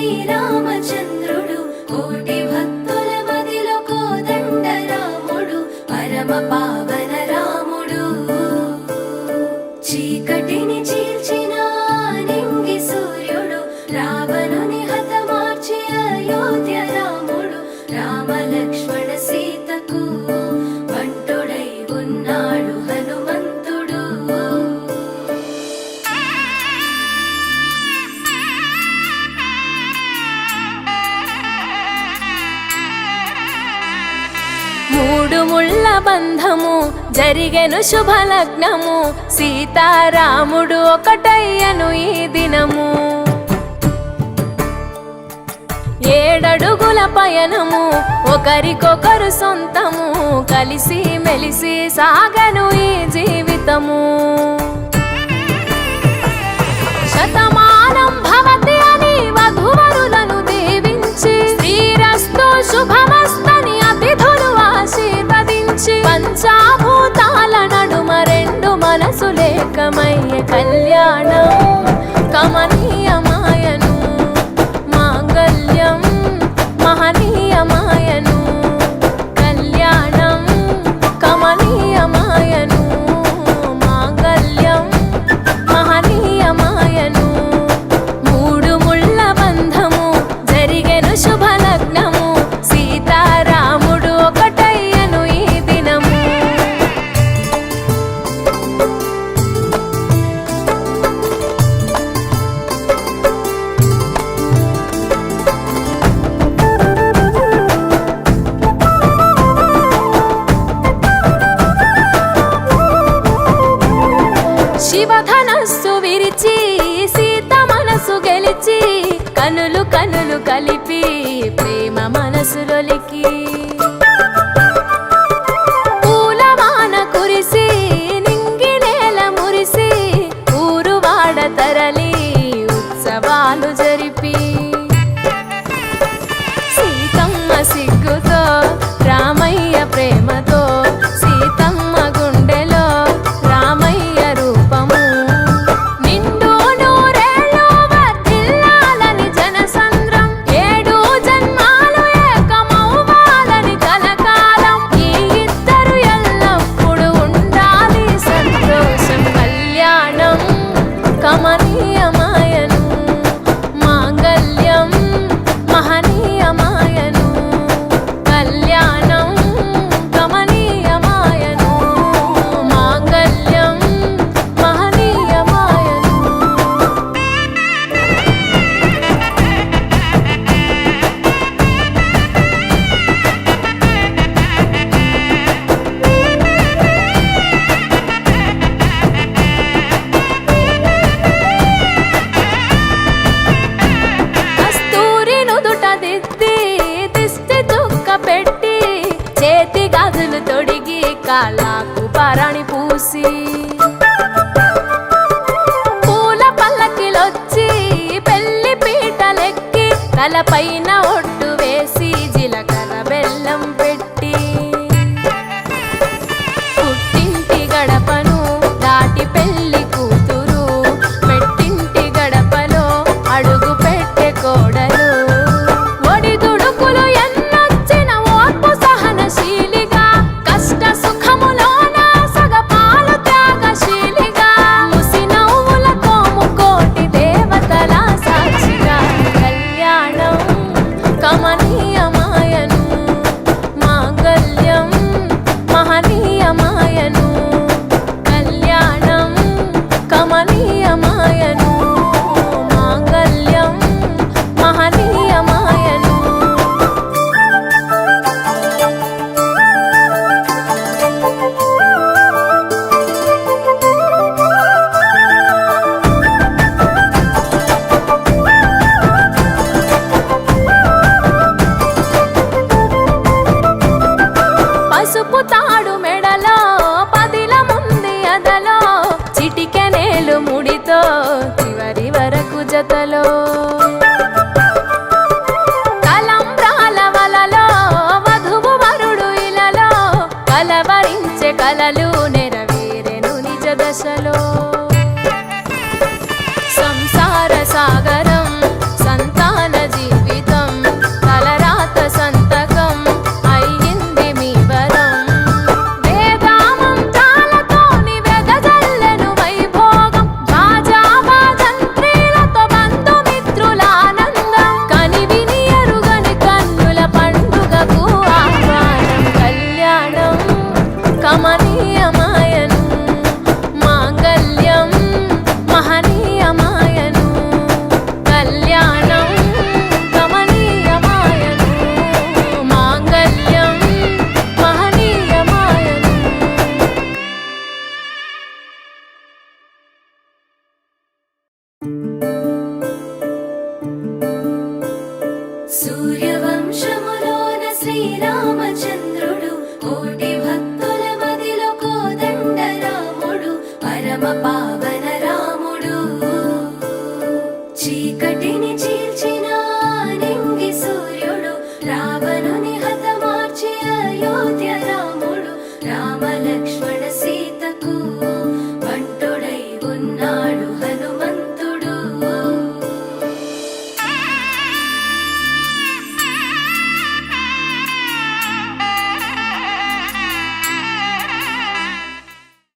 శ్రీరామచంద్రుడు కోటి భక్తుల మదిలో కోదండ రాముడు పరమ పావన రాముడు చీకటిని చీల్చిన నింగి సూర్యుడు రావణుని హతమార్చి అయోధ్య రాముడు రామ లక్ష్మణ సీతకు బంటుడై ఉన్నాడు హనుమంతుడు మూడు ముళ్ళ బంధము జరిగెను శుభలగ్నము సీతారాముడు ఒకటయ్యను ఈ దినము ఏడడుగుల పయనము ఒకరికొకరు సొంతము కలిసి మెలిసి సాగను ఈ జీవితము శతమానం భవతి అని వధువరులను దీవించి శ్రీరస్తు శుభమస్తని అతిథులు ఆశీర్వదించి పంచాభూతాల నడుమ రెండు మనసులేకమయ్యే కళ్యాణం కమనీయమాయను మాంగళ్యం మహనీయమాయను కళ్యాణం కమనీయమాయను మాంగళ్యం మహనీయమాయను మూడు ముళ్ళ బంధము జరిగెను శుభలగ్నము సీతారాముడు ఒకటయ్యను ఈ దినము శివధనస్సు విరిచి సీత మనసు గెలిచి కనులు కనులు కలిపి ప్రేమ మనసులొలికి పూలవాన కురిసి నింగి నేల మురిసి ఊరువాడ తరలి ఉత్సవాలు జరిపి సీతమ్మ సిగ్గుతో రామయ్య ప్రేమతో సీతమ్మ గుండెలో రామయ్య రూపము నిండు నూరేళ్ళు వర్ధిల్లాలని జనసంద్రం ఏడు జన్మాలు ఏకమవ్వాలని కలకాలం ఈ ఇద్దరు ఎల్లప్పుడూ ఉండాలి సంతోషం కళ్యాణం కమనీయమాయను మాంగళ్యం మహనీయమాయను కళ్యాణం కమనీయమాయను మాంగళ్యం మహనీయమాయను కస్తూరి నుదుట దిద్ది దిష్టి చుక్క పెట్టి చేతి గాజులు తొడిగి కాళ్ళకు పారాణి పూసి పూల పల్లకిలొచ్చి పెళ్లి పీటలెక్కి తలపైన ఒట్టు వేసి జీలకర్ర బెల్లం పెట్టి పుట్టింటి గడపను దాటి పెళ్లి కూతురు మెట్టింటి గడపలో అడుగు పెట్టే కోడలు ఒడిదుడుకులు ఎన్నొచ్చిన ఓర్పు సహనశీలిగా కష్ట సుఖములోన సగపాలు త్యాగశీలిగా ముసి నవ్వులతో ముకోటి దేవతల సాక్షిగా కళ్యాణం కమనీయమాయను మాంగళ్యం మహనీయమాయను కళ్యాణం కమనీయమాయను మాంగళ్యం మహనీయమాయను పసుపు తాడు మెడలో పదిల ముంది అదలో చిటికెనేలు ముడితో చివరి వరకు జతలో తలంబ్రాల వలలో వధువు వరుడు ఇలలో కలవరించే కలలు నెరవేరెను నిజ దశలో సంసార సాగరం సంతాన పరమ పావని